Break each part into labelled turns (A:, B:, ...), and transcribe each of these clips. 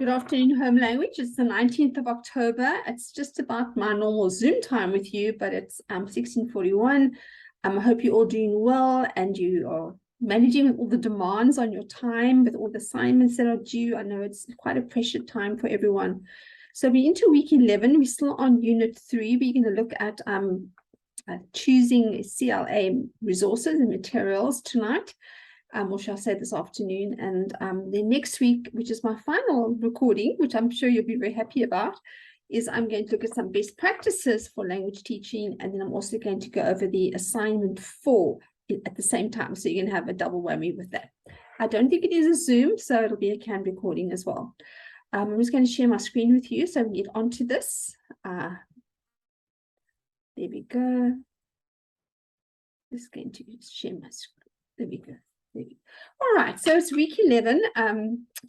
A: Good afternoon, home language. It's the 19th of October. It's just about my normal Zoom time with you, but it's 16:41. I hope you're all doing well and you are managing with all the demands on your time, with all the assignments that are due. I know it's quite a pressured time for everyone. So we're into week 11. We're still on unit 3. We're going to look at choosing CLA resources and materials tonight. Or shall I say this afternoon, and then next week, which is my final recording, which I'm sure you'll be very happy about, is I'm going to look at some best practices for language teaching, and then I'm also going to go over the assignment 4 at the same time, so you're going to have a double whammy with that. I don't think it is a Zoom, so it'll be a canned recording as well. I'm just going to share my screen with you so we can get onto this. There we go. Just going to share my screen. There we go. All right, so it's week 11,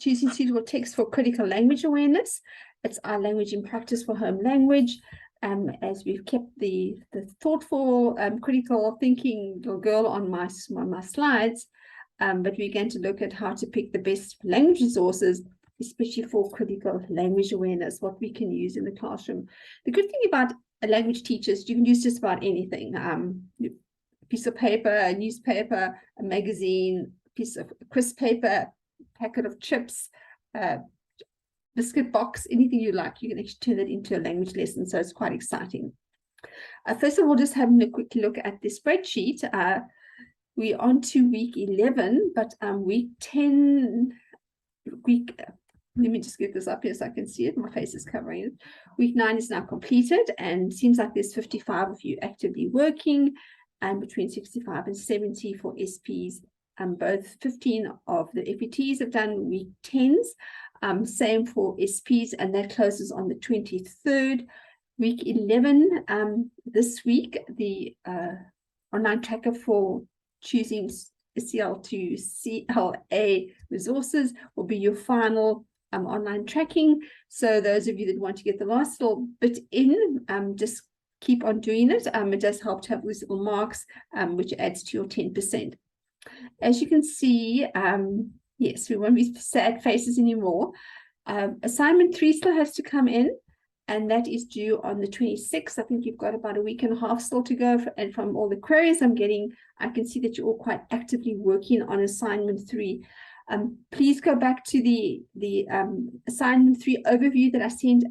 A: choosing suitable text for critical language awareness. It's our language in practice for home language. As we've kept the thoughtful, critical thinking little girl on my slides, but we're going to look at how to pick the best language resources, especially for critical language awareness, what we can use in the classroom. The good thing about a language teacher is you can use just about anything. Piece of paper, a newspaper, a magazine, piece of crisp paper, packet of chips, biscuit box, anything you like, you can actually turn it into a language lesson. So it's quite exciting. First of all, just having a quick look at the spreadsheet. We're on to week 11, but week 10, let me just get this up here so I can see it. My face is covering it. Week 9 is now completed, and it seems like there's 55 of you actively working, and between 65 and 70 for SPs. Both 15 of the FETs have done week 10s, same for SPs, and that closes on the 23rd. Week 11, this week, the online tracker for choosing SEL2 CLA resources will be your final online tracking. So those of you that want to get the last little bit in, just keep on doing it. It does help to have these little marks, which adds to your 10%. As you can see, yes, we won't be sad faces anymore. Assignment 3 still has to come in, and that is due on the 26th. I think you've got about a week and a half still to go. And from all the queries I'm getting, I can see that you're all quite actively working on assignment 3. Please go back to the assignment 3 overview that I sent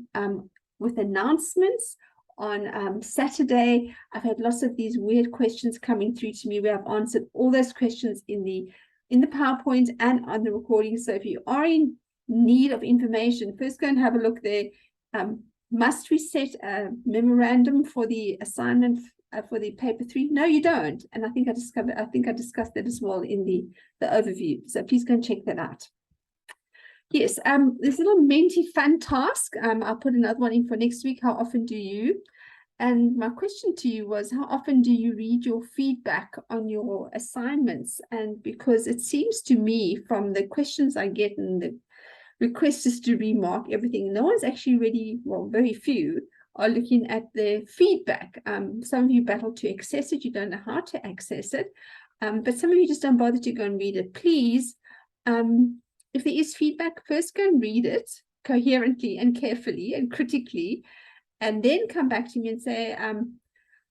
A: with announcements on Saturday. I've had lots of these weird questions coming through to me where I've answered all those questions in the PowerPoint and on the recording. So if you are in need of information, first go and have a look there. Must we set a memorandum for the assignment for the paper 3? No, you don't. And I think I discussed that as well in the overview. So please go and check that out. Yes, there's a little Menti fun task. I'll put another one in for next week. How often do you? And my question to you was, how often do you read your feedback on your assignments? And because it seems to me from the questions I get and the requests is to remark everything, no one's actually really, well, very few are looking at the feedback. Some of you battle to access it. You don't know how to access it. But some of you just don't bother to go and read it. Please, if there is feedback, first go and read it coherently and carefully and critically, and then come back to me and say,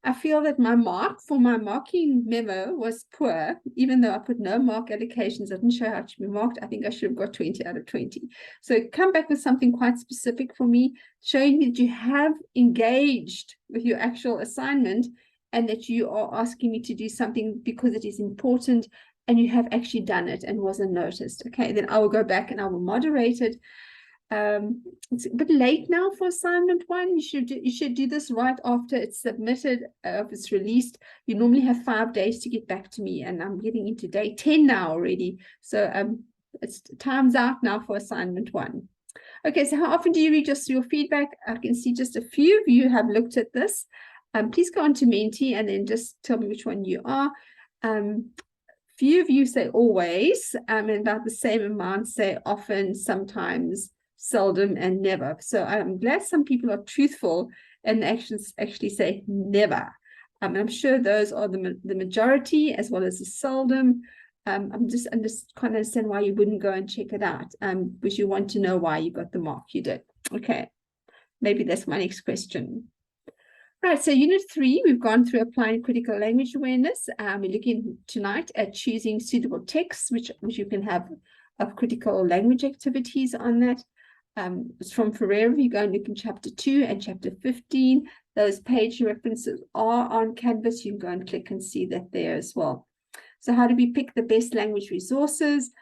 A: I feel that my mark for my marking memo was poor, even though I put no mark allocations. I didn't show how to be marked. I think I should have got 20 out of 20. So come back with something quite specific for me, showing me that you have engaged with your actual assignment and that you are asking me to do something because it is important, and you have actually done it and wasn't noticed. Okay, then I will go back and I will moderate it. It's a bit late now for assignment 1. You should do this right after it's submitted, if it's released. You normally have 5 days to get back to me, and I'm getting into day 10 now already. So it's time's out now for assignment 1. Okay, so how often do you read just your feedback? I can see just a few of you have looked at this. Please go on to Menti and then just tell me which one you are. Few of you say always, and about the same amount say often, sometimes, seldom, and never. So I'm glad some people are truthful and actually say never. I'm sure those are the majority, as well as the seldom. I'm just can't understand why you wouldn't go and check it out. Because you want to know why you got the mark you did. Okay, maybe that's my next question. Right, so Unit 3, we've gone through applying critical language awareness. We're looking tonight at choosing suitable texts, which you can have of critical language activities on that. It's from Ferreira. You go and look in chapter 2 and chapter 15. Those page references are on Canvas. You can go and click and see that there as well. So how do we pick the best language resources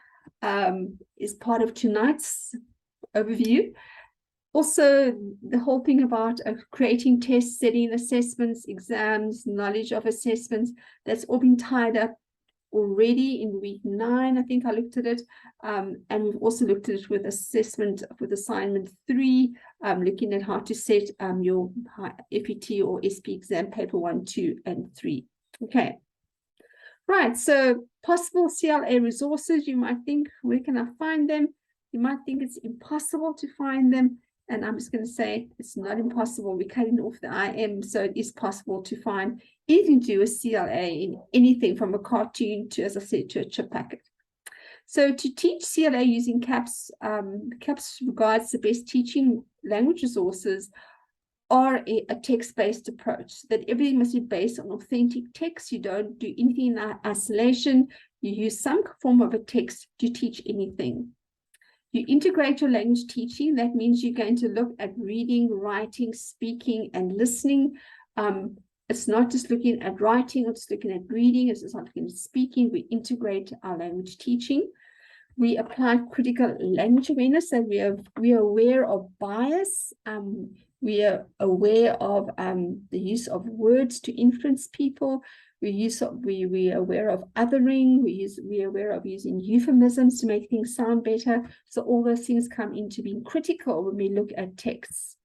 A: is part of tonight's overview. Also, the whole thing about creating tests, setting assessments, exams, knowledge of assessments, that's all been tied up already in week 9. I think I looked at it. And we've also looked at it with assessment, with assignment 3, looking at how to set your FET or SP exam paper 1, 2, and 3. Okay. Right, so possible CLA resources, you might think, where can I find them? You might think it's impossible to find them. And I'm just going to say it's not impossible. We're cutting off the IM, so it is possible to find anything to do with CLA in anything from a cartoon to, as I said, to a chip packet. So to teach CLA using CAPS, CAPS regards the best teaching language resources are a text-based approach, that everything must be based on authentic text. You don't do anything in isolation. You use some form of a text to teach anything. You integrate your language teaching. That means you're going to look at reading, writing, speaking, and listening. It's not just looking at writing or just looking at reading. It's just not looking at speaking. We integrate our language teaching. We apply critical language awareness, so we are aware of bias. We are aware of the use of words to influence people. We are aware of othering. We are aware of using euphemisms to make things sound better. So all those things come into being critical when we look at texts.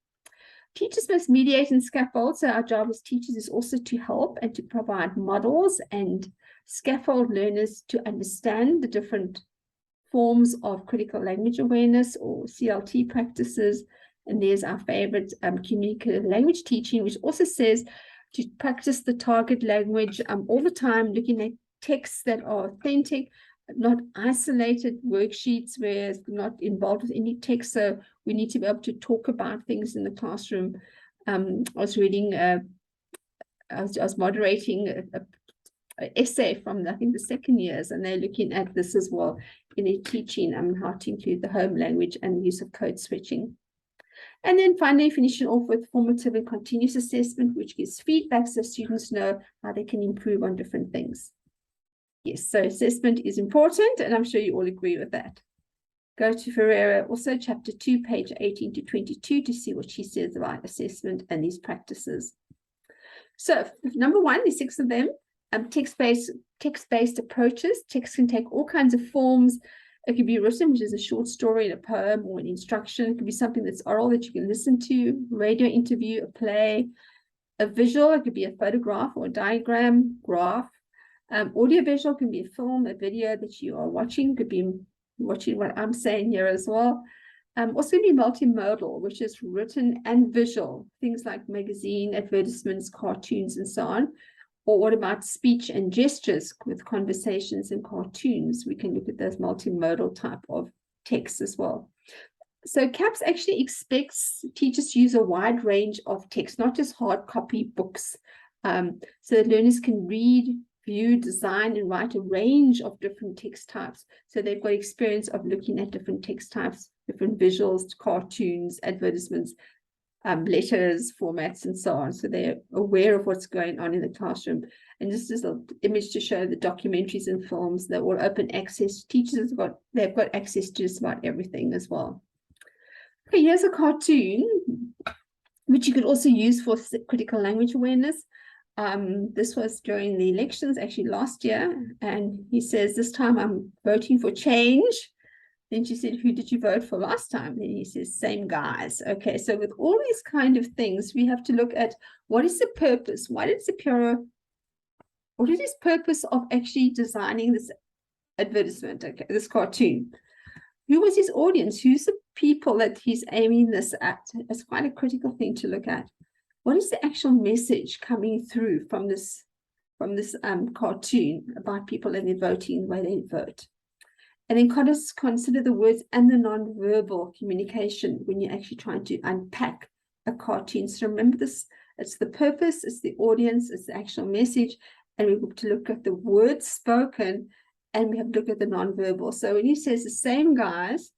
A: Teachers must mediate and scaffold. So our job as teachers is also to help and to provide models and scaffold learners to understand the different forms of critical language awareness or CLT practices. And there's our favorite communicative language teaching, which also says to practice the target language all the time, looking at texts that are authentic, not isolated worksheets where it's not involved with any text. So we need to be able to talk about things in the classroom. I was reading, I was moderating an essay from, I think, the second years, and they're looking at this as well in their teaching, how to include the home language and the use of code switching. And then finally, finishing off with formative and continuous assessment, which gives feedback so students know how they can improve on different things. Yes, so assessment is important, and I'm sure you all agree with that. Go to Ferreira, also chapter 2, page 18 to 22, to see what she says about assessment and these practices. So number 1, there's 6 of them. Text-based approaches. Text can take all kinds of forms. It could be written, which is a short story, a poem, or an instruction. It could be something that's oral that you can listen to, radio interview, a play, a visual. It could be a photograph or a diagram, graph. Audiovisual can be a film, a video that you are watching. It could be watching what I'm saying here as well. Also be multimodal, which is written and visual. Things like magazine, advertisements, cartoons, and so on. Or what about speech and gestures with conversations and cartoons? We can look at those multimodal type of texts as well. So CAPS actually expects teachers to use a wide range of text, not just hard copy books, so that learners can read, view, design, and write a range of different text types. So they've got experience of looking at different text types, different visuals, cartoons, advertisements, letters, formats, and so on. So they're aware of what's going on in the classroom. And this is an image to show the documentaries and films that will open access. Teachers they've got access to just about everything as well. Okay, here's a cartoon, which you could also use for critical language awareness. This was during the elections, actually last year. And he says, this time I'm voting for change. Then she said, who did you vote for last time? Then he says, same guys. Okay, so with all these kind of things, we have to look at what is the purpose? What is purpose of actually designing this advertisement, okay, this cartoon? Who was his audience? Who's the people that he's aiming this at? It's quite a critical thing to look at. What is the actual message coming through from this from this cartoon about people and their voting, the way they vote. And then consider the words and the non-verbal communication when you're actually trying to unpack a cartoon. So remember this, it's the purpose, it's the audience, it's the actual message, and we have to look at the words spoken, and we have to look at the non-verbal. So when he says the same guys,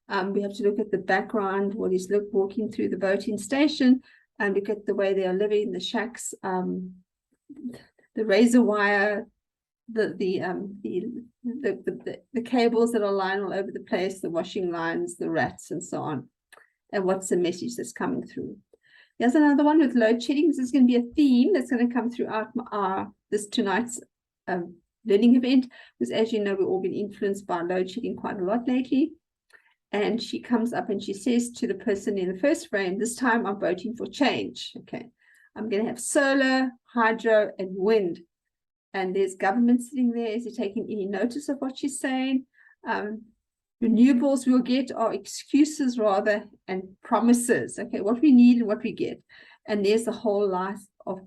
A: we have to look at the background, what he's walking through the voting station, and look at the way they are living, the shacks, the razor wire, the cables that are lying all over the place, the washing lines, the rats, and so on. And what's the message that's coming through? Here's another one with load shedding. This is going to be a theme that's going to come throughout this tonight's learning event, because as you know, we've all been influenced by load shedding quite a lot lately. And she comes up and she says to the person in the first frame, this time I'm voting for change. Okay, I'm going to have solar, hydro, and wind. And there's government sitting there. Is he taking any notice of what she's saying? Renewables we'll get are excuses rather and promises. Okay, what we need and what we get. And there's the whole life of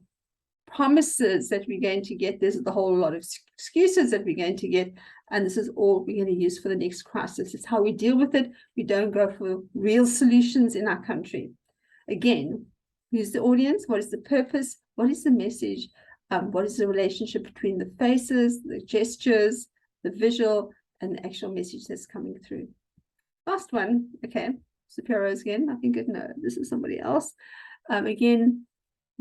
A: promises that we're going to get. There's the whole lot of excuses that we're going to get. And this is all we're going to use for the next crisis. It's how we deal with it. We don't go for real solutions in our country. Again, who's the audience? What is the purpose? What is the message? What is the relationship between the faces, the gestures, the visual, and the actual message that's coming through? Last one, okay, Superos again. I think no, this is somebody else. Again,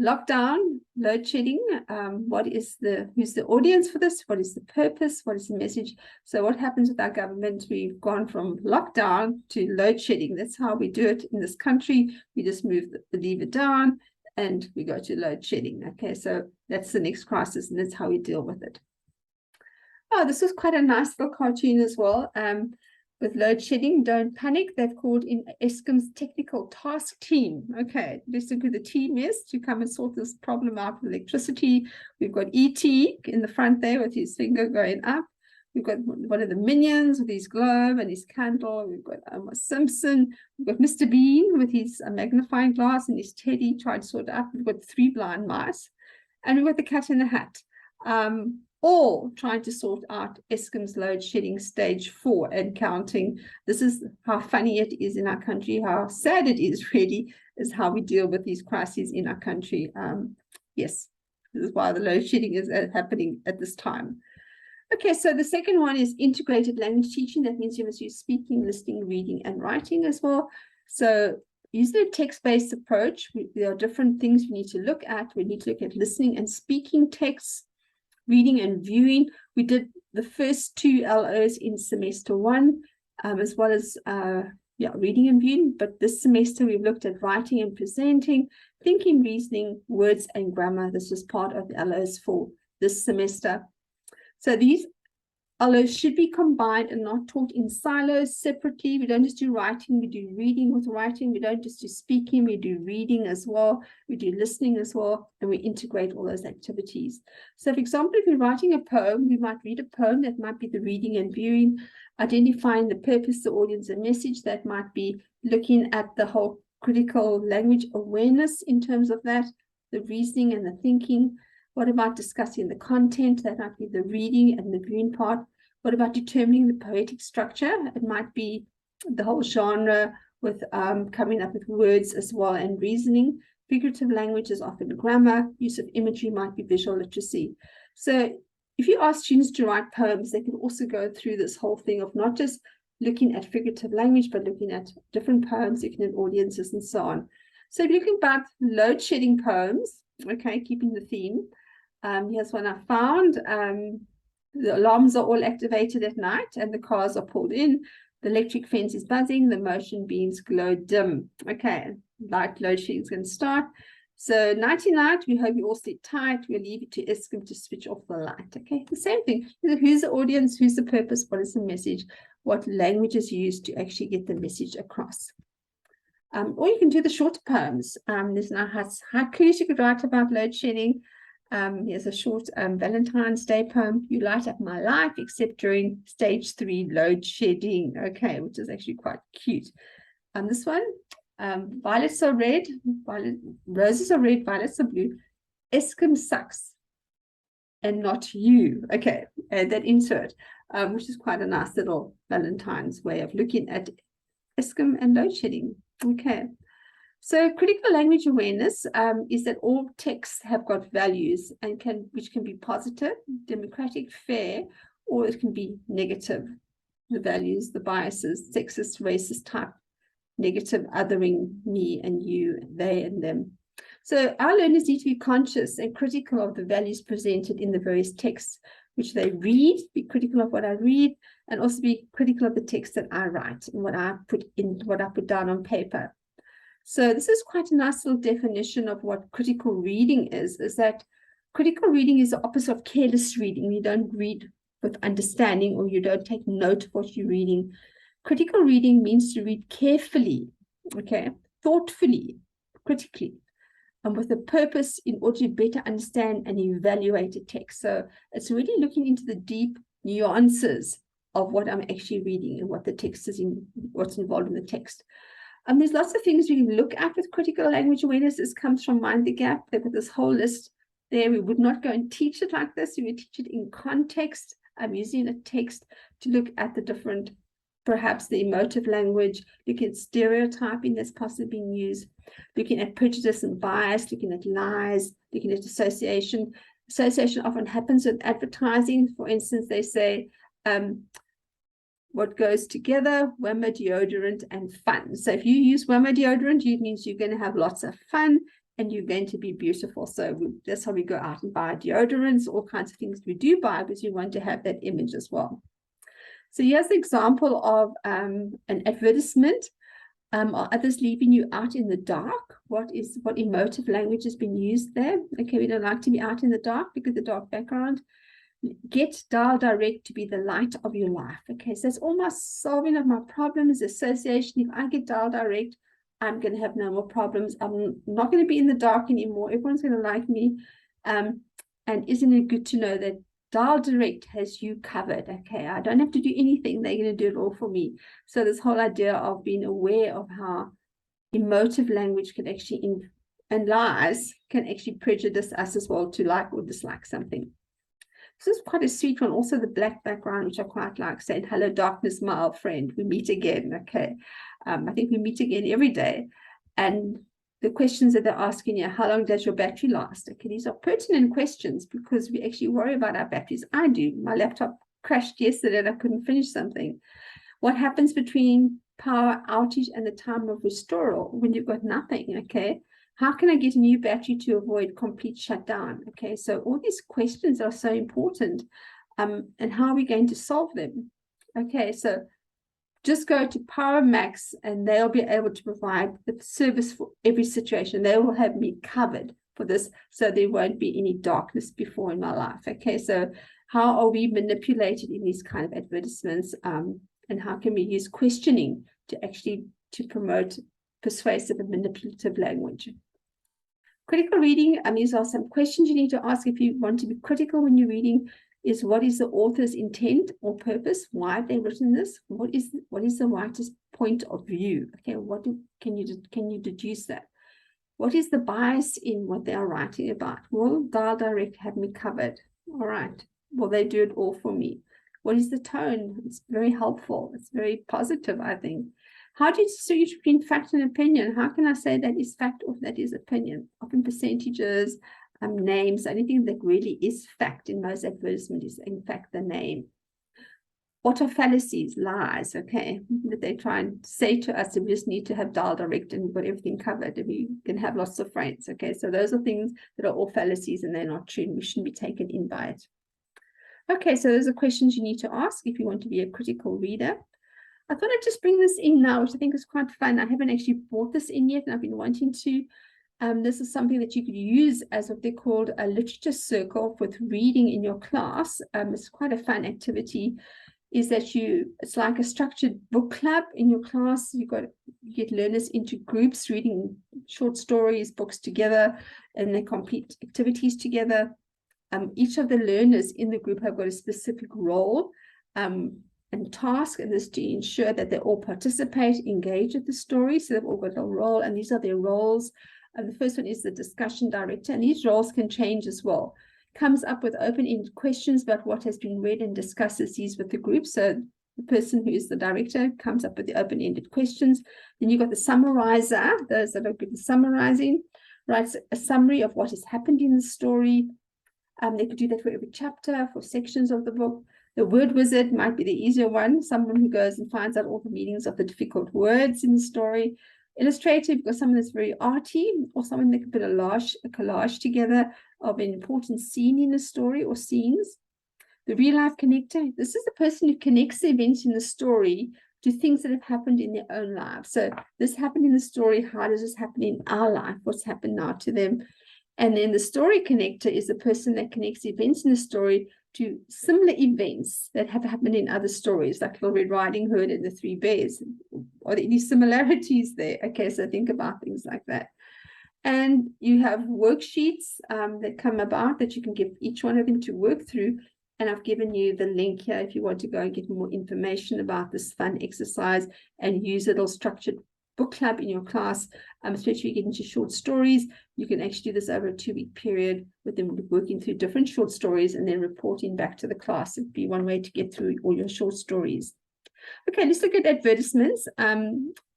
A: lockdown, load shedding. Who's the audience for this? What is the purpose? What is the message? So what happens with our government? We've gone from lockdown to load shedding. That's how we do it in this country. We just move the lever down and we go to load shedding. Okay, so that's the next crisis, and that's how we deal with it. Oh, this was quite a nice little cartoon as well. With load shedding, don't panic. They've called in Eskom's technical task team. Okay, let's look who the team is to come and sort this problem out with electricity. We've got E.T. in the front there with his finger going up. We've got one of the minions with his globe and his candle. We've got Simpson. We've got Mr. Bean with his magnifying glass and his teddy trying to sort it out. We've got 3 blind mice. And we've got the cat in the hat. All trying to sort out Eskom's load shedding stage 4 and counting. This is how funny it is in our country, how sad it is really, is how we deal with these crises in our country. Yes, this is why the load shedding is happening at this time. Okay, so the second one is integrated language teaching. That means you must use speaking, listening, reading, and writing as well. So using a text-based approach, there are different things we need to look at. We need to look at listening and speaking texts, reading and viewing. We did the first 2 LOs in semester 1, as well as reading and viewing. But this semester we've looked at writing and presenting, thinking, reasoning, words, and grammar. This was part of the LOs for this semester. So these LOs should be combined and not taught in silos separately. We don't just do writing, we do reading with writing. We don't just do speaking, we do reading as well. We do listening as well, and we integrate all those activities. So for example, if we're writing a poem, we might read a poem. That might be the reading and viewing, identifying the purpose, the audience, and message. That might be looking at the whole critical language awareness in terms of that, the reasoning and the thinking. What about discussing the content? That might be the reading and the viewing part. What about determining the poetic structure? It might be the whole genre with coming up with words as well and reasoning. Figurative language is often grammar. Use of imagery might be visual literacy. So if you ask students to write poems, they can also go through this whole thing of not just looking at figurative language, but looking at different poems, looking at audiences and so on. So if you're looking about load shedding poems, okay, keeping the theme. Here's one I found. The alarms are all activated at night and the cars are pulled in. The electric fence is buzzing. The motion beams glow dim. Okay, light load shedding is going to start. So nighty night, we hope you all sleep tight. We'll leave it to Eskom to switch off the light. Okay, the same thing. Who's the audience? Who's the purpose? What is the message? What language is used to actually get the message across? Or you can do the shorter poems. There's now haikus you could write about load shedding. Here's a short Valentine's Day poem. You light up my life, except during stage 3 load shedding. Okay, which is actually quite cute. This one, violets are red, roses are red, violets are blue. Eskom sucks. and not you. Okay, that insert, which is quite a nice little Valentine's way of looking at ISKM and load shedding. Okay, so critical language awareness is that all texts have got values and which can be positive, democratic, fair, or it can be negative. The values, the biases, sexist, racist type, negative, othering, me and you, they and them. So our learners need to be conscious and critical of the values presented in the various texts which they read, be critical of what I read, and also be critical of the text that I write and what I put down on paper. So this is quite a nice little definition of what critical reading is that critical reading is the opposite of careless reading. You don't read with understanding, or you don't take note of what you're reading. Critical reading means to read carefully, okay, thoughtfully, critically, and with a purpose in order to better understand and evaluate a text. So it's really looking into the deep nuances of what I'm actually reading and what the text is what's involved in the text. And there's lots of things we can look at with critical language awareness. This comes from Mind the Gap. They've got this whole list there. We would not go and teach it like this. We would teach it in context. I'm using a text to look at the different, perhaps the emotive language, looking at stereotyping that's possibly being used, looking at prejudice and bias, looking at lies, looking at association. Association often happens with advertising. For instance, they say, what goes together, Whammo deodorant and fun. So if you use Whammo deodorant, it means you're going to have lots of fun and you're going to be beautiful. So that's how we go out and buy deodorants, all kinds of things we do buy, because you want to have that image as well. So here's the example of an advertisement. Are others leaving you out in the dark? What emotive language has been used there? Okay, we don't like to be out in the dark because the dark background. Get dial direct to be the light of your life. Okay, so it's almost solving of my problems, association. If I get dial direct, I'm going to have no more problems. I'm not going to be in the dark anymore. Everyone's going to like me. And isn't it good to know that dial direct has you covered? Okay, I don't have to do anything. They're going to do it all for me. So this whole idea of being aware of how emotive language can actually, and lies can actually prejudice us as well to like or dislike something. This is quite a sweet one. Also the black background, which I quite like, saying, hello, darkness, my old friend. We meet again. Okay. I think we meet again every day. And the questions that they're asking you, how long does your battery last? Okay, these are pertinent questions because we actually worry about our batteries. I do. My laptop crashed yesterday and I couldn't finish something. What happens between power outage and the time of restoral when you've got nothing? Okay. How can I get a new battery to avoid complete shutdown? Okay, so all these questions are so important. And how are we going to solve them? Okay, so just go to Power Max and they'll be able to provide the service for every situation. They will have me covered for this, so there won't be any darkness before in my life. Okay, so how are we manipulated in these kind of advertisements? And how can we use questioning to promote persuasive and manipulative language? Critical reading, these are some questions you need to ask if you want to be critical when you're reading. Is what is the author's intent or purpose? Why have they written this? What is the writer's point of view? Okay, can you deduce that? What is the bias in what they are writing about? Will dial direct have me covered? All right. Will they do it all for me? What is the tone? It's very helpful. It's very positive, I think. How do you distinguish between fact and opinion? How can I say that is fact or that is opinion? Often percentages, names, anything that really is fact in most advertisements is in fact the name. What are fallacies, lies, okay, that they try and say to us that we just need to have dial direct and we've got everything covered and we can have lots of friends, okay? So those are things that are all fallacies and they're not true and we shouldn't be taken in by it. Okay, so those are questions you need to ask if you want to be a critical reader. I thought I'd just bring this in now, which I think is quite fun. I haven't actually brought this in yet, and I've been wanting to. This is something that you could use as what they called a literature circle with reading in your class. It's quite a fun activity. Is that it's like a structured book club in your class. You get learners into groups reading short stories, books together, and they complete activities together. Each of the learners in the group have got a specific role and task, and this to ensure that they all participate, engage with the story. So they've all got a role, and these are their roles. And the first one is the discussion director, and these roles can change as well. comes up with open-ended questions about what has been read and discusses these with the group. So the person who is the director comes up with the open-ended questions. Then you've got the summarizer, those that are good at summarizing, writes a summary of what has happened in the story. They could do that for every chapter, for sections of the book. The word wizard might be the easier one, someone who goes and finds out all the meanings of the difficult words in the story. Illustrator, because someone that's very arty, or someone that can put a collage together of an important scene in a story or scenes. The real life connector, this is the person who connects the events in the story to things that have happened in their own lives. So this happened in the story, how does this happen in our life? What's happened now to them? And then the story connector is the person that connects the events in the story to similar events that have happened in other stories, like Little Red Riding Hood and the Three Bears. Are there any similarities there? Okay, so think about things like that. And you have worksheets that come about that you can give each one of them to work through. And I've given you the link here if you want to go and get more information about this fun exercise and use a little structured book club in your class, especially if you get into short stories. You can actually do this over a 2-week period with them working through different short stories and then reporting back to the class. It'd be one way to get through all your short stories. Okay, let's look at advertisements.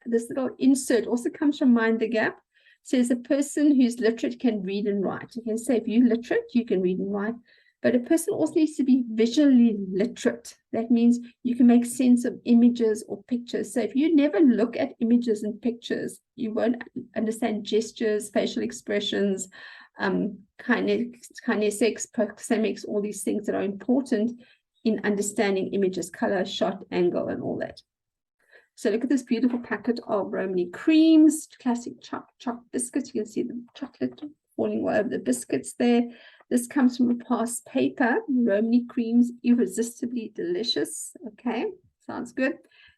A: This little insert also comes from Mind the Gap. It says a person who's literate can read and write. You can say if you're literate, you can read and write. But a person also needs to be visually literate. That means you can make sense of images or pictures. So if you never look at images and pictures, you won't understand gestures, facial expressions, kinesics, proxemics, all these things that are important in understanding images, color, shot, angle, and all that. So look at this beautiful packet of Romany creams, classic chocolate biscuits. You can see the chocolate falling all over the biscuits there. This comes from a past paper, Romany creams, irresistibly delicious. Okay, sounds good.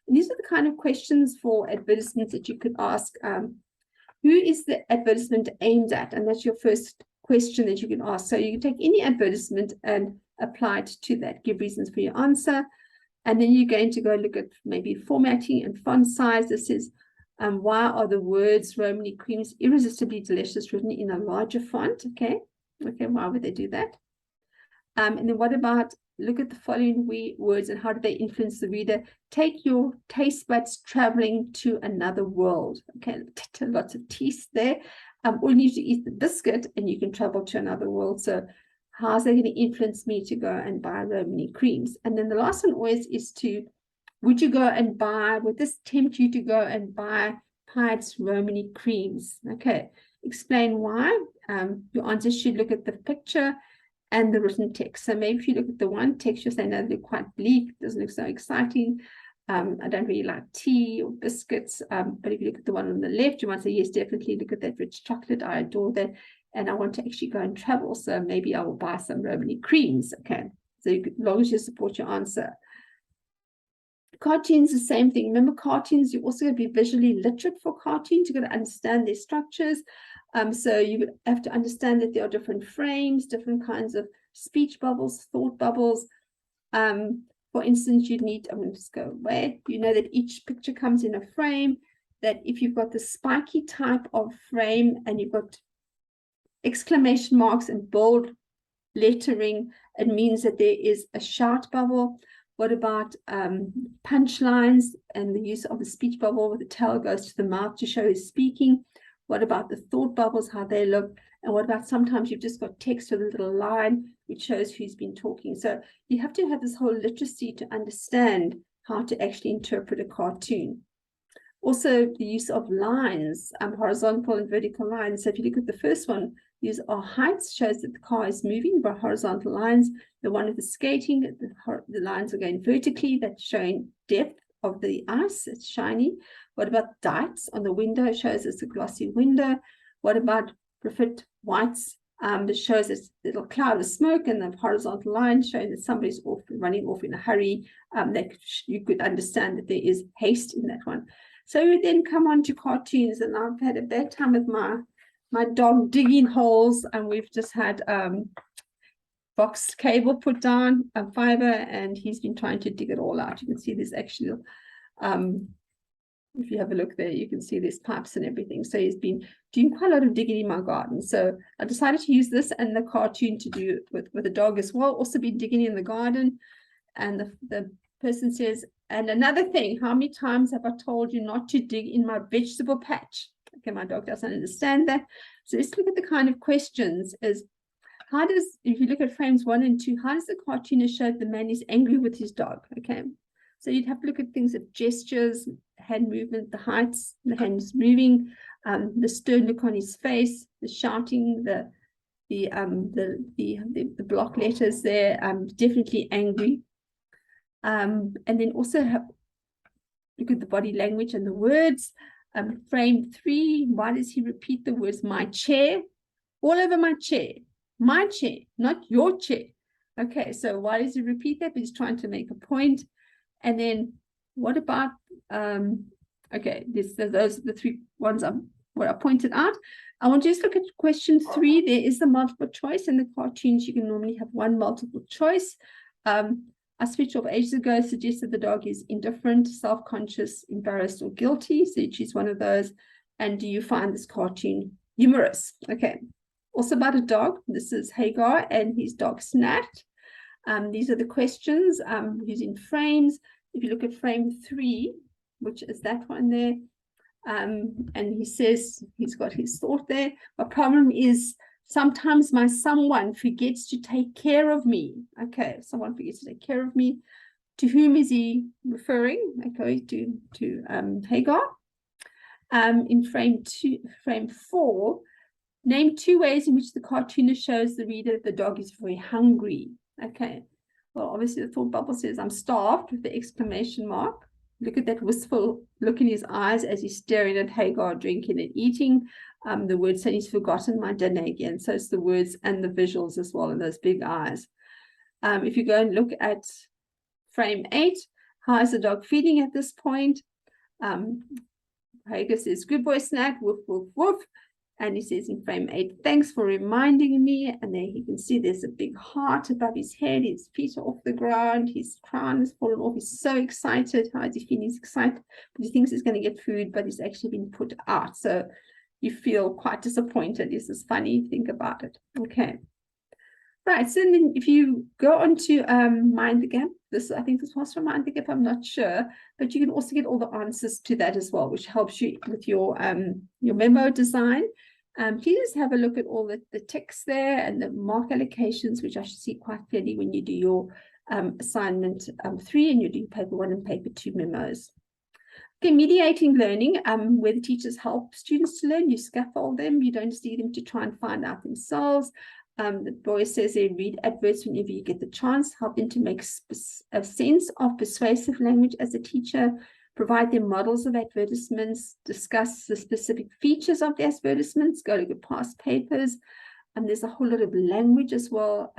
A: And these are the kind of questions for advertisements that you could ask. Who is the advertisement aimed at? And that's your first question that you can ask. So you can take any advertisement and apply it to that. Give reasons for your answer. And then you're going to go look at maybe formatting and font size. This is why are the words Romany creams irresistibly delicious written in a larger font? Okay, why would they do that? And then what about, look at the following words and how do they influence the reader? Take your taste buds traveling to another world. Okay, lots of teeth there. All you need to eat the biscuit and you can travel to another world. So how's that going to influence me to go and buy Romany creams? And then the last one always is would you go and buy, would this tempt you to go and buy Pied's Romany creams? Okay, explain why. Your answer should look at the picture and the written text. So maybe if you look at the one text, you'll say, no, they look quite bleak, doesn't look so exciting. I don't really like tea or biscuits. But if you look at the one on the left, you might say, yes, definitely look at that rich chocolate. I adore that. And I want to actually go and travel. So maybe I will buy some Romany creams. Okay, so as long as you support your answer. Cartoons, the same thing. Remember, cartoons, you're also going to be visually literate for cartoons. You're going to understand their structures. So you would have to understand that there are different frames, different kinds of speech bubbles, thought bubbles. For instance, you'd need, I'm going to just go away. You know that each picture comes in a frame, that if you've got the spiky type of frame and you've got exclamation marks and bold lettering, it means that there is a shout bubble. What about punchlines and the use of the speech bubble where the tail goes to the mouth to show who's speaking? What about the thought bubbles, how they look? And what about sometimes you've just got text with a little line which shows who's been talking? So you have to have this whole literacy to understand how to actually interpret a cartoon. Also, the use of lines, horizontal and vertical lines. So if you look at the first one, these are heights, shows that the car is moving by horizontal lines. The one with the skating, the lines are going vertically, that's showing depth of the ice, it's shiny. What about dites on the window? Shows it's a glossy window. What about graphite whites? It shows it's a little cloud of smoke, and the horizontal line showing that somebody's running off in a hurry. That you could understand that there is haste in that one. So we then come on to cartoons, and I've had a bad time with my dog digging holes, and we've just had box cable put down, fiber, and he's been trying to dig it all out. You can see there's actually if you have a look there, you can see there's pipes and everything. So he's been doing quite a lot of digging in my garden. So I decided to use this and the cartoon to do with the dog as well. Also been digging in the garden. And the person says, and another thing, how many times have I told you not to dig in my vegetable patch? Okay, my dog doesn't understand that. So let's look at the kind of questions is, how does, if you look at frames 1 and 2, how does the cartoonist show the man is angry with his dog? Okay, so you'd have to look at things of gestures, hand movement, the heights, the hands moving, the stern look on his face, the shouting, the block letters there, definitely angry. And then also look at the body language and the words. Frame 3, why does he repeat the words my chair? All over my chair, not your chair. Okay, so why does he repeat that? But he's trying to make a point. And then what about, okay, those are the 3 ones what I pointed out. I want to just look at question 3. There is the multiple choice. In the cartoons, you can normally have 1 multiple choice. I switched off ages ago, suggested the dog is indifferent, self-conscious, embarrassed, or guilty. So you choose one of those. And do you find this cartoon humorous? Okay. Also about a dog. This is Hagar and his dog Snat. These are the questions using frames. If you look at frame 3, which is that one there, and he says he's got his thought there. My problem is sometimes my someone forgets to take care of me. Okay, someone forgets to take care of me. To whom is he referring? Okay, to Hagar. In frame 4, name 2 ways in which the cartoonist shows the reader that the dog is very hungry. Okay, well, obviously the thought bubble says I'm starved with the exclamation mark. Look at that wistful look in his eyes as he's staring at Hagar drinking and eating. The word saying he's forgotten my dinner again. So it's the words and the visuals as well, and those big eyes. If you go and look at frame 8, how is the dog feeding at this point? Hagar says, good boy, Snack, woof, woof, woof. And he says in frame 8, thanks for reminding me. And there you can see there's a big heart above his head. His feet are off the ground. His crown has fallen off. He's so excited. How is he feeling? He's excited. But he thinks he's going to get food, but he's actually been put out. So you feel quite disappointed. This is funny. Think about it. Okay. Right. So then if you go on to Mind the Gap, I think this was from Mind the Gap, I'm not sure, but you can also get all the answers to that as well, which helps you with your memo design. Please have a look at all the ticks there and the mark allocations, which I should see quite clearly when you do your assignment 3 and you do paper 1 and paper 2 memos. Okay, mediating learning, where the teachers help students to learn. You scaffold them. You don't just leave them to try and find out themselves. The boy says they read adverts whenever you get the chance, help them to make a sense of persuasive language as a teacher, provide them models of advertisements, discuss the specific features of the advertisements, go to the past papers, and there's a whole lot of language as well.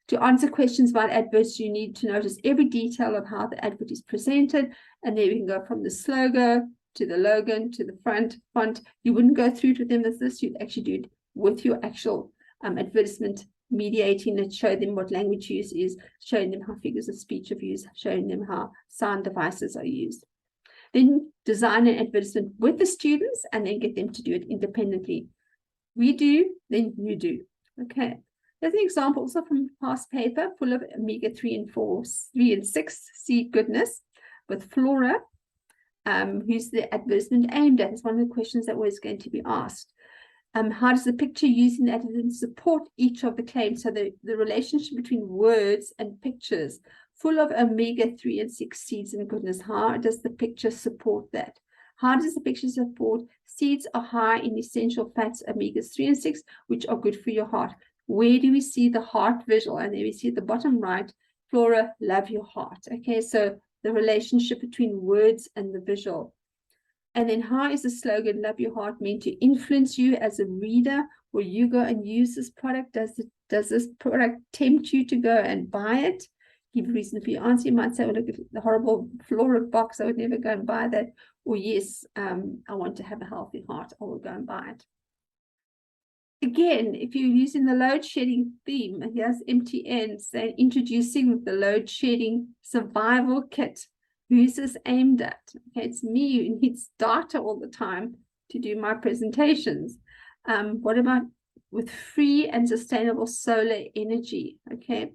A: To answer questions about adverts, you need to notice every detail of how the advert is presented, and there we can go from the slogan to the logo to the font. You wouldn't go through it with them as this, you'd actually do it with your actual advertisement, mediating it, show them what language use is, showing them how figures of speech are used, showing them how sound devices are used. Then design an advertisement with the students and then get them to do it independently. We do, then you do. Okay. There's an example also from past paper full of omega 3 and 6 seed goodness with Flora, who's the advertisement aimed at. It's one of the questions that was going to be asked. How does the picture used in the advertisement support each of the claims? So the relationship between words and pictures, full of omega 3 and 6 seeds and goodness. How does the picture support that? How does the picture support seeds are high in essential fats, omega 3 and 6, which are good for your heart? Where do we see the heart visual? And there we see at the bottom right, Flora, love your heart. Okay, so the relationship between words and the visual. And then how is the slogan, love your heart, meant to influence you as a reader? Will you go and use this product? Does this product tempt you to go and buy it? Give a reason for your answer. You might say, well, look at the horrible Flora box, I would never go and buy that. Or yes, I want to have a healthy heart, I will go and buy it. Again, if you're using the load shedding theme, here's MTN, they're introducing the load shedding survival kit. Who's this aimed at? Okay, it's me who needs data all the time to do my presentations. What about with free and sustainable solar energy? Okay,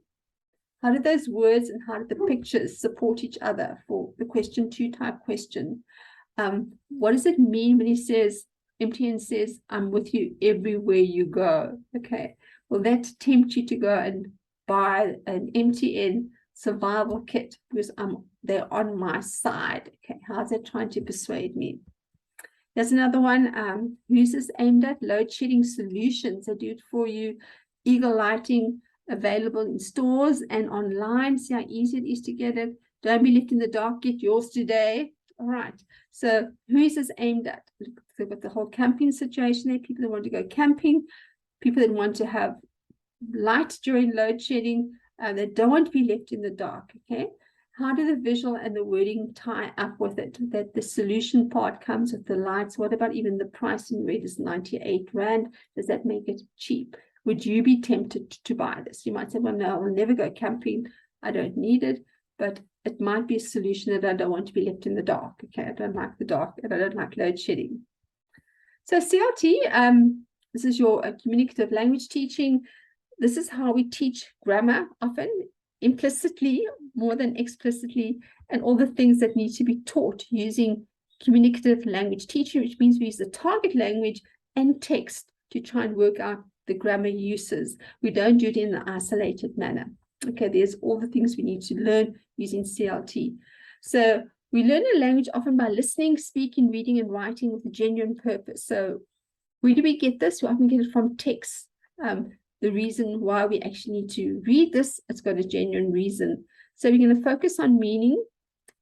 A: how do those words and how do the pictures support each other for the question 2 type question? What does it mean when he says, MTN says, I'm with you everywhere you go? Okay, will that tempt you to go and buy an MTN survival kit because they're on my side? Okay, how's that trying to persuade me? There's another one. Who's this aimed at? Load shedding solutions. They do it for you. Eagle lighting available in stores and online. See how easy it is to get it. Don't be left in the dark. Get yours today. All right. So who is this aimed at? They've got the whole camping situation there. People that want to go camping. People that want to have light during load shedding. They don't want to be left in the dark. Okay. How do the visual and the wording tie up with it? That the solution part comes with the lights. What about even the price in red is 98 Rand? Does that make it cheap? Would you be tempted to buy this? You might say, well, no, I'll never go camping. I don't need it. But it might be a solution that I don't want to be left in the dark. Okay, I don't like the dark and I don't like load shedding. So CLT, this is your communicative language teaching. This is how we teach grammar often, implicitly more than explicitly, and all the things that need to be taught using communicative language teaching, which means we use the target language and text to try and work out the grammar uses. We don't do it in an isolated manner. Okay, there's all the things we need to learn using CLT. So we learn a language often by listening, speaking, reading, and writing with a genuine purpose. So where do we get this? We often get it from text. The reason why we actually need to read this, it's got a genuine reason. So we're going to focus on meaning,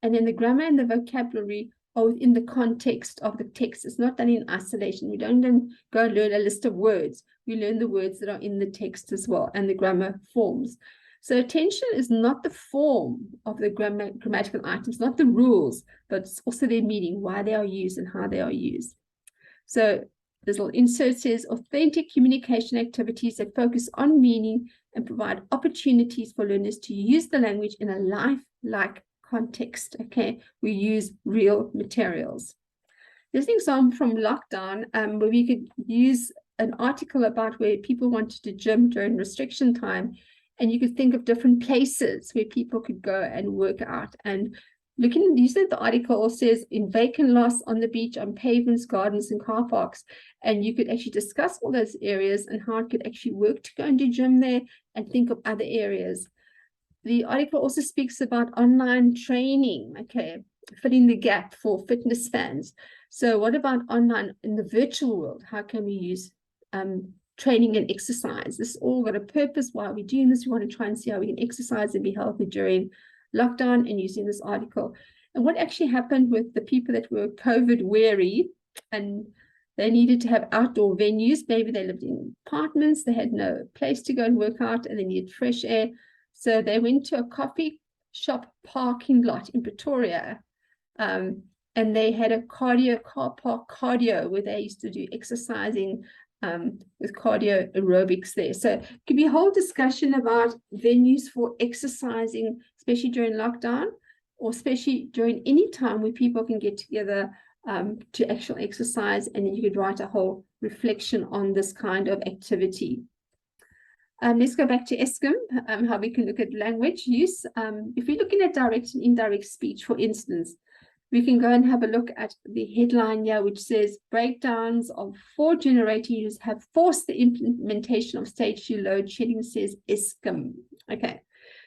A: and then the grammar and the vocabulary are within the context of the text. It's not done in isolation. We don't then go and learn a list of words. We learn the words that are in the text as well, and the grammar forms. So attention is not the form of the grammatical items, not the rules, but it's also their meaning, why they are used and how they are used. So this little insert says authentic communication activities that focus on meaning and provide opportunities for learners to use the language in a life-like context. Okay, we use real materials. There's an example from lockdown where we could use an article about where people wanted to gym during restriction time, and you could think of different places where people could go and work out. And looking at these, the article says in vacant lots on the beach, on pavements, gardens, and car parks. And you could actually discuss all those areas and how it could actually work to go and do gym there and think of other areas. The article also speaks about online training, okay, filling the gap for fitness fans. So what about online in the virtual world? How can we use training and exercise? This all got a purpose why we're doing this. We want to try and see how we can exercise and be healthy during lockdown, and using this article. And what actually happened with the people that were COVID weary and they needed to have outdoor venues. Maybe they lived in apartments, they had no place to go and work out, and they needed fresh air. So they went to a coffee shop parking lot in Pretoria, and they had a car park cardio where they used to do exercising with cardio aerobics there. So it could be a whole discussion about venues for exercising, especially during lockdown, or especially during any time where people can get together to actually exercise, and then you could write a whole reflection on this kind of activity. Let's go back to ESCOM, how we can look at language use. If we're looking at direct and indirect speech, for instance, we can go and have a look at the headline here, which says breakdowns of 4 generator units have forced the implementation of stage 2 load shedding, says ESCOM. Okay,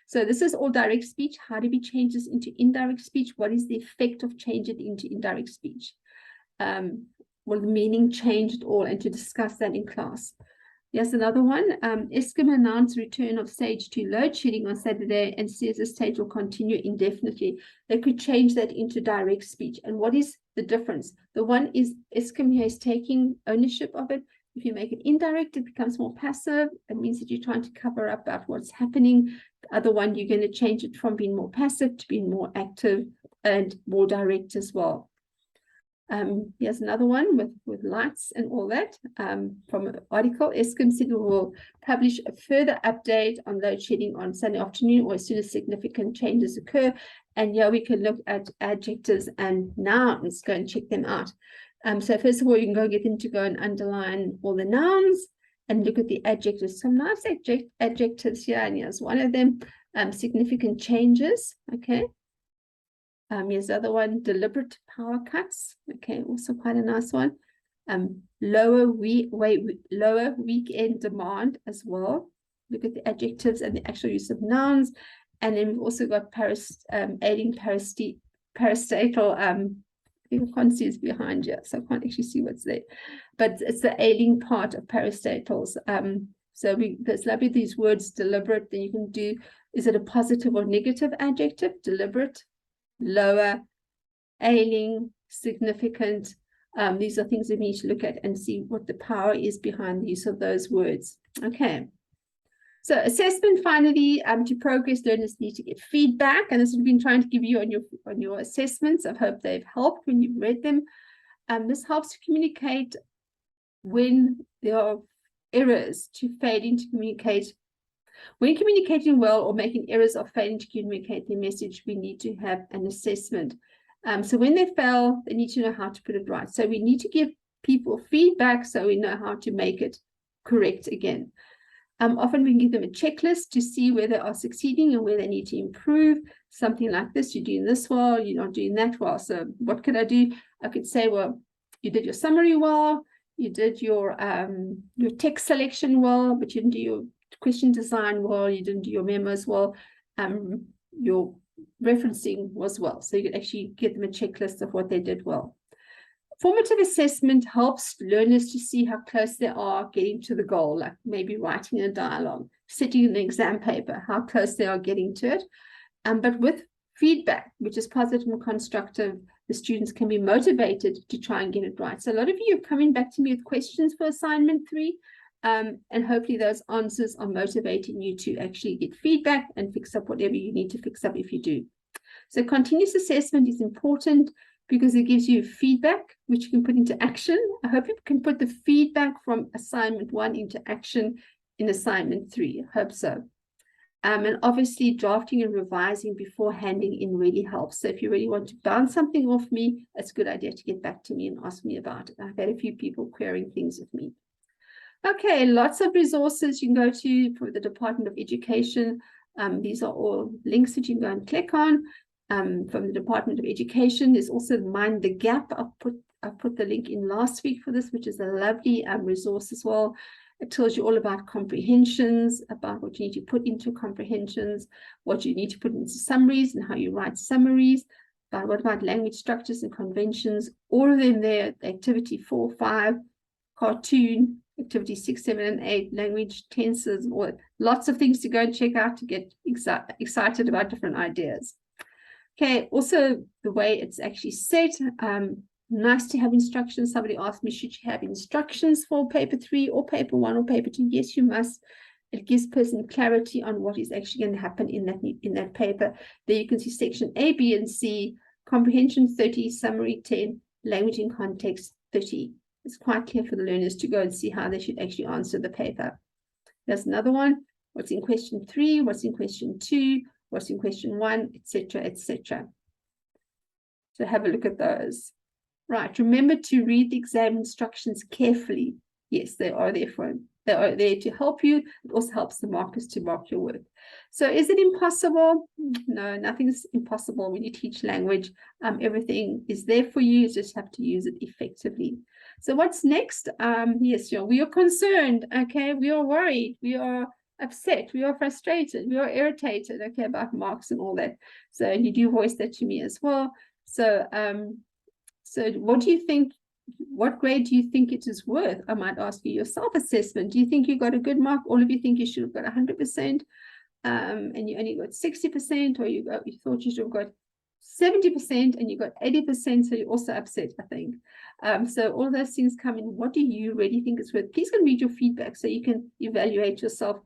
A: so this is all direct speech. How do we change this into indirect speech? What is the effect of changing it into indirect speech? Will the meaning change at all? And to discuss that in class. Yes, another one. ESCOM announced return of stage 2 load shedding on Saturday and says the stage will continue indefinitely. They could change that into direct speech. And what is the difference? The one is ESCOM here is taking ownership of it. If you make it indirect, it becomes more passive. It means that you're trying to cover up about what's happening. The other one, you're going to change it from being more passive to being more active and more direct as well. Here's another one with lights and all that from an article. Eskom said will publish a further update on load shedding on Sunday afternoon or as soon as significant changes occur. And yeah, we can look at adjectives and nouns, go and check them out. So first of all, you can go get them to go and underline all the nouns and look at the adjectives. Some nice adjectives here, and here's one of them, significant changes, okay. Here's the other one, deliberate power cuts. Okay, also quite a nice one. Lower weekend demand as well. Look at the adjectives and the actual use of nouns. And then we've also got aiding parastatal. I think I can't see it's behind you, so I can't actually see what's there. But it's the aiding part of parastatals. So there's lovely these words, deliberate. Then you can do, is it a positive or negative adjective? Deliberate, lower, ailing, significant. These are things that we need to look at and see what the power is behind the use of those words. Okay. So assessment, finally, to progress, learners need to get feedback. And this has been trying to give you on your assessments. I hope they've helped when you've read them. This helps to communicate when there are errors, to failing to communicate. When communicating well or making errors or failing to communicate their message, we need to have an assessment. So when they fail, they need to know how to put it right. So we need to give people feedback so we know how to make it correct again. Often we can give them a checklist to see where they are succeeding and where they need to improve. Something like this, you're doing this well, you're not doing that well. So what could I do? I could say, well, you did your summary well, you did your text selection well, but you didn't do your question design well, you didn't do your memos well, your referencing was well. So you could actually give them a checklist of what they did well. Formative assessment helps learners to see how close they are getting to the goal, like maybe writing a dialogue, sitting in the exam paper, how close they are getting to it. But with feedback, which is positive and constructive, the students can be motivated to try and get it right. So a lot of you are coming back to me with questions for assignment 3. And hopefully those answers are motivating you to actually get feedback and fix up whatever you need to fix up if you do. So continuous assessment is important because it gives you feedback, which you can put into action. I hope you can put the feedback from assignment 1 into action in assignment 3. I hope so. And obviously drafting and revising before handing in really helps. So if you really want to bounce something off me, it's a good idea to get back to me and ask me about it. I've had a few people querying things with me. Okay, lots of resources you can go to for the Department of Education. These are all links that you can go and click on from the Department of Education. There's also Mind the Gap. I put the link in last week for this, which is a lovely resource as well. It tells you all about comprehensions, about what you need to put into comprehensions, what you need to put into summaries and how you write summaries. But what about language structures and conventions? All of them there, activity 4, 5, cartoon, activity 6, 7, and 8, language, tenses, or lots of things to go and check out to get excited about different ideas. Okay, also the way it's actually set, nice to have instructions. Somebody asked me, should you have instructions for paper 3 or paper 1 or paper 2? Yes, you must. It gives person clarity on what is actually going to happen in that paper. There you can see section A, B, and C, comprehension 30, summary 10, language and context 30. It's quite clear for the learners to go and see how they should actually answer the paper. There's another one. What's in question 3? What's in question 2? What's in question 1? Etc. etc. So have a look at those. Right. Remember to read the exam instructions carefully. Yes, they are there to help you. It also helps the markers to mark your work. So is it impossible? No, nothing's impossible when you teach language. Everything is there for you. You just have to use it effectively. So what's next? Yes, we are concerned. Okay, we are worried. We are upset. We are frustrated. We are irritated. Okay, about marks and all that. So you do voice that to me as well. So so what do you think? What grade do you think it is worth? I might ask you your self-assessment. Do you think you got a good mark? All of you think you should have got 100%, and you only got 60%, or you thought you should have got 70% and you got 80%, so you're also upset, I think. So all those things come in. What do you really think it's worth? Please go and read your feedback so you can evaluate yourself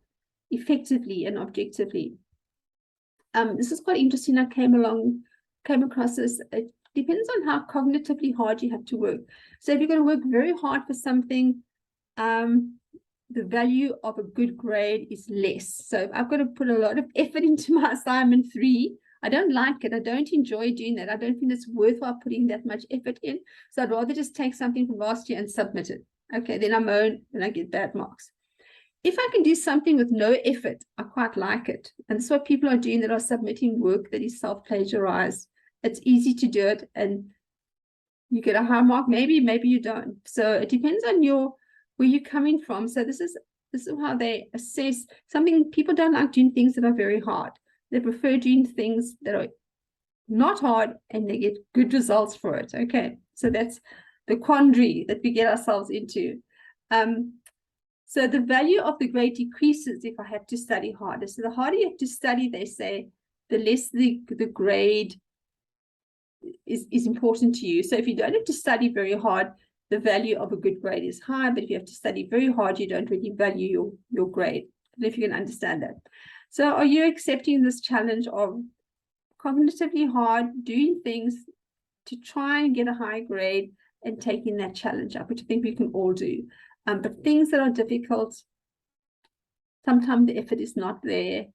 A: effectively and objectively. This is quite interesting. I came across this. It depends on how cognitively hard you have to work. So if you're going to work very hard for something, the value of a good grade is less. So if I've got to put a lot of effort into my assignment 3, I don't like it. I don't enjoy doing that. I don't think it's worthwhile putting that much effort in. So I'd rather just take something from last year and submit it. Okay, then I'm owned and I get bad marks. If I can do something with no effort, I quite like it. And that's what people are doing that are submitting work that is self-plagiarized. It's easy to do it and you get a high mark, maybe you don't. So it depends on where you're coming from. So this is how they assess something. People don't like doing things that are very hard. They prefer doing things that are not hard and they get good results for it. Okay, so that's the quandary that we get ourselves into. So the value of the grade decreases if I have to study harder. So the harder you have to study, they say, the less the grade is important to you. So if you don't have to study very hard, the value of a good grade is high, but if you have to study very hard, you don't really value your grade. I don't know if you can understand that. So are you accepting this challenge of cognitively hard, doing things to try and get a high grade and taking that challenge up, which I think we can all do. But things that are difficult, sometimes the effort is not there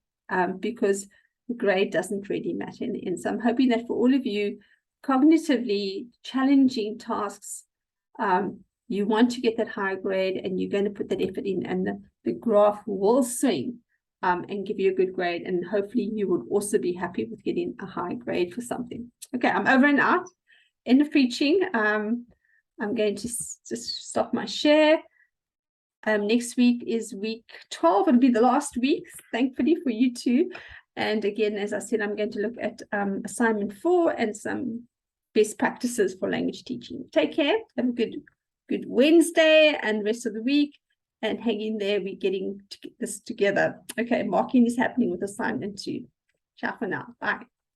A: because the grade doesn't really matter in the end. So I'm hoping that for all of you, cognitively challenging tasks, you want to get that high grade and you're going to put that effort in, and the graph will swing and give you a good grade, and hopefully you would also be happy with getting a high grade for something. Okay, I'm over and out. End of preaching. I'm going to just stop my share. Next week is week 12. It'll be the last week, thankfully for you too. And again, as I said, I'm going to look at assignment 4 and some best practices for language teaching. Take care. Have a good Wednesday and rest of the week. And hang in there. We're getting this together. Okay, marking is happening with assignment 2. Ciao for now. Bye.